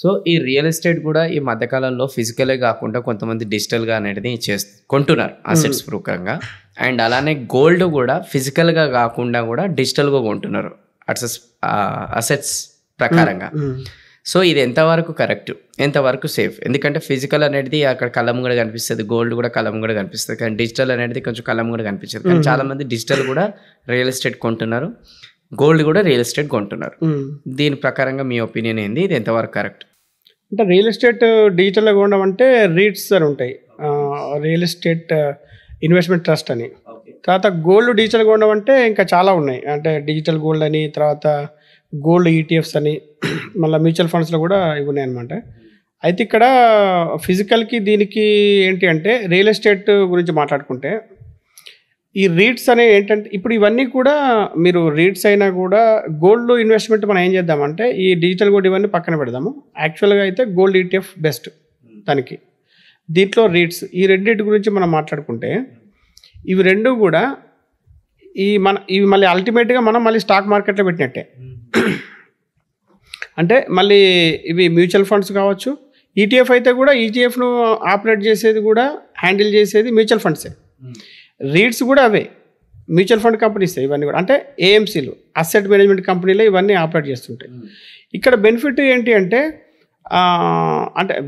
So ఈ real estate కూడా ఈ మధ్యకాలంలో ఫిజికలే కాకుండా కొంతమంది డిజిటల్గా అనేది కొంటున్నారు అసెట్స్ రూపంగా. అండ్ అలానే గోల్డ్ కూడా ఫిజికల్గా కాకుండా కూడా డిజిటల్గా కొంటున్నారు అసెట్స్ ప్రకారంగా. సో ఇది ఎంతవరకు కరెక్ట్, ఎంతవరకు సేఫ్? ఎందుకంటే ఫిజికల్ అనేది అక్కడ కలం కూడా కనిపిస్తుంది, గోల్డ్ కూడా కలం కూడా కనిపిస్తుంది, కానీ డిజిటల్ అనేది కొంచెం కలం కూడా కనిపించదు. కానీ చాలా మంది డిజిటల్ కూడా రియల్ ఎస్టేట్ కొంటున్నారు, గోల్డ్ కూడా రియల్ ఎస్టేట్ కొంటున్నారు. దీని ప్రకారంగా మీ ఒపీనియన్ ఏంది, ఇది ఎంతవరకు కరెక్ట్? అంటే రియల్ ఎస్టేట్ డిజిటల్గా కొనడం అంటే రీట్స్ అని ఉంటాయి, రియల్ ఎస్టేట్ ఇన్వెస్ట్మెంట్ ట్రస్ట్ అని. తర్వాత గోల్డ్ డిజిటల్గా కొనడం అంటే ఇంకా చాలా ఉన్నాయి. అంటే డిజిటల్ గోల్డ్ అని, తర్వాత గోల్డ్ ఈటీఎఫ్స్ అని, మళ్ళీ మ్యూచువల్ ఫండ్స్లో కూడా ఇవి ఉన్నాయి అనమాట. అయితే ఇక్కడ ఫిజికల్కి దీనికి ఏంటి అంటే రియల్ ఎస్టేట్ గురించి మాట్లాడుకుంటే ఈ రీట్స్ అనేవి ఏంటంటే ఇప్పుడు ఇవన్నీ కూడా మీరు రీట్స్ అయినా కూడా గోల్డ్ ఇన్వెస్ట్మెంట్ మనం ఏం చేద్దామంటే ఈ డిజిటల్ గోల్డ్ ఇవన్నీ పక్కన పెడదాము. యాక్చువల్గా అయితే గోల్డ్ ఈటీఎఫ్ బెస్ట్ దానికి. దీంట్లో రీట్స్ ఈ రెండింటి గురించి మనం మాట్లాడుకుంటే ఇవి రెండు కూడా ఇవి మళ్ళీ అల్టిమేట్గా మనం మళ్ళీ స్టాక్ మార్కెట్లో పెట్టినట్టే. అంటే మళ్ళీ ఇవి మ్యూచువల్ ఫండ్స్ కావచ్చు, ఈటీఎఫ్ అయితే కూడా ఈటీఎఫ్ను ఆపరేట్ చేసేది కూడా హ్యాండిల్ చేసేది మ్యూచువల్ ఫండ్సే. రీట్స్ కూడా అవే మ్యూచువల్ ఫండ్ కంపెనీస్ ఇవన్నీ కూడా, అంటే ఏఎంసీలు అసెట్ మేనేజ్మెంట్ కంపెనీలు ఇవన్నీ ఆపరేట్ చేస్తుంటాయి. ఇక్కడ బెనిఫిట్ ఏంటి అంటే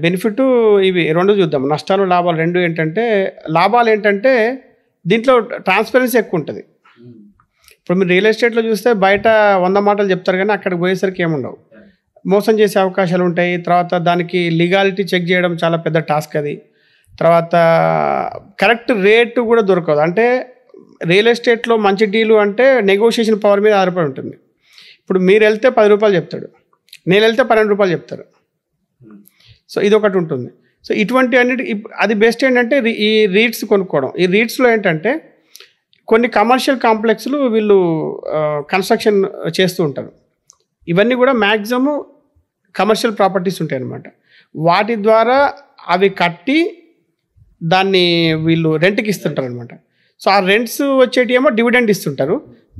బెనిఫిట్ ఇవి రెండు చూద్దాం, నష్టాలు లాభాలు రెండు. ఏంటంటే లాభాలు ఏంటంటే దీంట్లో ట్రాన్స్పరెన్సీ ఎక్కువ ఉంటుంది. ఇప్పుడు మీరు రియల్ ఎస్టేట్లో చూస్తే బయట 100 మాటలు చెప్తారు, కానీ అక్కడికి పోయేసరికి ఏముండవు, మోసం చేసే అవకాశాలు ఉంటాయి. తర్వాత దానికి లీగాలిటీ చెక్ చేయడం చాలా పెద్ద టాస్క్ అది. తర్వాత కరెక్ట్ రేటు కూడా దొరకదు. అంటే రియల్ ఎస్టేట్లో మంచి డీలు అంటే నెగోషియేషన్ పవర్ మీద ఆధారపడి ఉంటుంది. ఇప్పుడు మీరు వెళ్తే 10 రూపాయలు చెప్తాడు, నేను వెళ్తే 12 రూపాయలు చెప్తారు. సో ఇది ఒకటి ఉంటుంది. సో ఇటువంటి అన్నిటి అది బెస్ట్ ఏంటంటే ఈ రీట్స్ కొనుక్కోవడం. ఈ రీట్స్లో ఏంటంటే కొన్ని కమర్షియల్ కాంప్లెక్స్లు వీళ్ళు కన్స్ట్రక్షన్ చేస్తూ ఉంటారు. ఇవన్నీ కూడా మ్యాక్సిమం కమర్షియల్ ప్రాపర్టీస్ ఉంటాయి అన్నమాట. వాటి ద్వారా అవి కట్టి దాన్ని వీళ్ళు రెంట్కి ఇస్తుంటారు అనమాట. సో ఆ రెంట్స్ వచ్చేటి ఏమో డివిడెండ్ ఇస్తుంటారు,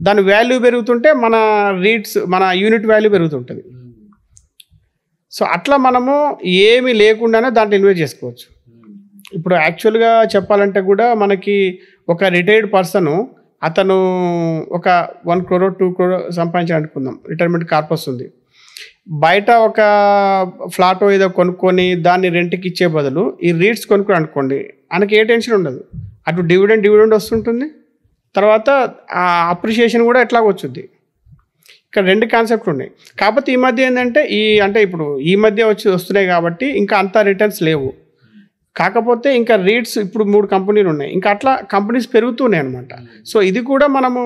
దాని వాల్యూ పెరుగుతుంటే మన రీట్స్ మన యూనిట్ వాల్యూ పెరుగుతుంటుంది. సో అట్లా మనము ఏమీ లేకుండానే దాంట్లో ఇన్వెస్ట్ చేసుకోవచ్చు. ఇప్పుడు యాక్చువల్గా చెప్పాలంటే కూడా మనకి ఒక రిటైర్డ్ పర్సన్ అతను ఒక 1 crore 2 crore సంపాదించాలి అనుకుందాం, రిటైర్మెంట్ కార్పస్ ఉంది. బయట ఒక ఫ్లాట్ ఏదో కొనుక్కొని దాన్ని రెంట్కి ఇచ్చే బదులు ఈ రీట్స్ కొనుక్కొని అనుకోండి, ఆయనకి ఏ టెన్షన్ ఉండదు. అటు డివిడెండ్ వస్తుంటుంది, తర్వాత ఆ అప్రిషియేషన్ కూడా ఎట్లా వచ్చుద్ది. ఇక్కడ రెండు కాన్సెప్ట్లు ఉన్నాయి. కాకపోతే ఈ మధ్య ఏంటంటే ఇప్పుడు ఈ మధ్య వస్తున్నాయి కాబట్టి ఇంకా అంత రిటర్న్స్ లేవు. కాకపోతే ఇంకా రీట్స్ ఇప్పుడు 3 కంపెనీలు ఉన్నాయి, ఇంకా అట్లా కంపెనీస్ పెరుగుతున్నాయి అనమాట. సో ఇది కూడా మనము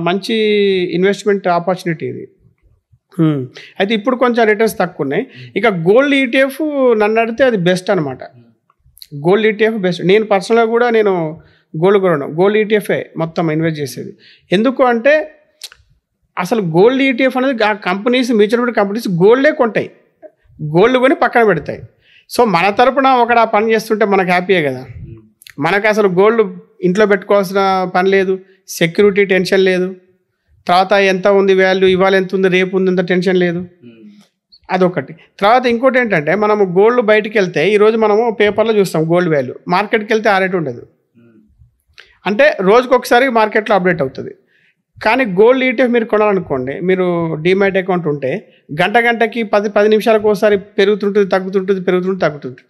మంచి ఇన్వెస్ట్మెంట్ ఆపర్చునిటీ ఇది. అయితే ఇప్పుడు కొంచెం రిటర్న్స్ తక్కువ ఉన్నాయి. ఇక గోల్డ్ ఈటీఎఫ్ నన్ను అడిగితే అది బెస్ట్ అనమాట. Gold ETF best. నేను పర్సనల్గా కూడా గోల్డ్ ఈటీఎఫే మొత్తం ఇన్వెస్ట్ చేసేది. ఎందుకు అంటే అసలు గోల్డ్ ఈటీఎఫ్ అనేది ఆ కంపెనీస్ మ్యూచువల్ ఫండ్ కంపెనీస్ గోల్డే కొంటాయి, గోల్డ్ కొని పక్కన పెడతాయి. సో మన తరపున ఒకడు ఆ పని చేస్తుంటే మనకు హ్యాపీయే కదా. మనకు అసలు గోల్డ్ ఇంట్లో పెట్టుకోవాల్సిన పని లేదు, సెక్యూరిటీ టెన్షన్ లేదు, తర్వాత ఎంత ఉంది వాల్యూ, ఇవాళ ఎంత ఉంది, రేపు ఉంది, అంత టెన్షన్ లేదు. అదొకటి. తర్వాత ఇంకోటి ఏంటంటే మనము గోల్డ్ బయటికి వెళ్తే ఈరోజు మనము పేపర్లో చూస్తాం గోల్డ్ వాల్యూ, మార్కెట్కి వెళ్తే ఆ రేటు ఉండదు. అంటే రోజుకొకసారి మార్కెట్లో అప్డేట్ అవుతుంది. కానీ గోల్డ్ ఈటీఎఫ్ మీరు కొనాలనుకోండి, మీరు డీమ్యాట్ అకౌంట్ ఉంటే గంటకి 10 నిమిషాలకు ఒకసారి పెరుగుతుంటుంది, తగ్గుతుంటుంది.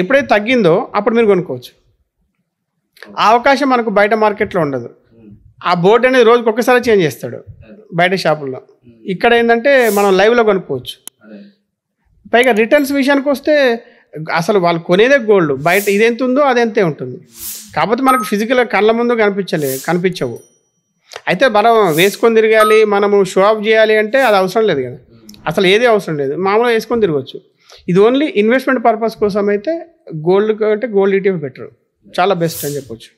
ఎప్పుడైతే తగ్గిందో అప్పుడు మీరు కొనుక్కోవచ్చు. ఆ అవకాశం మనకు బయట మార్కెట్లో ఉండదు. ఆ బోర్డు అనేది రోజుకి ఒక్కసారి చేంజ్ చేస్తాడు బయట షాపుల్లో. ఇక్కడ ఏంటంటే మనం లైవ్లో కొనుక్కోవచ్చు. పైగా రిటర్న్స్ విషయానికి వస్తే అసలు వాళ్ళు కొనేదే గోల్డ్, బయట ఇదెంత ఉందో అదెంతే ఉంటుంది. కాకపోతే మనకు ఫిజికల్ కళ్ళ ముందు కనిపించవు. అయితే మనం వేసుకొని తిరగాలి, మనము షో ఆఫ్ చేయాలి అంటే అది అవసరం లేదు కదా, అసలు ఏది అవసరం లేదు, మామూలుగా వేసుకొని తిరగవచ్చు. ఇది ఓన్లీ ఇన్వెస్ట్మెంట్ పర్పస్ కోసం అయితే గోల్డ్ ఈటీఎఫ్ బెటర్, చాలా బెస్ట్ అని చెప్పొచ్చు.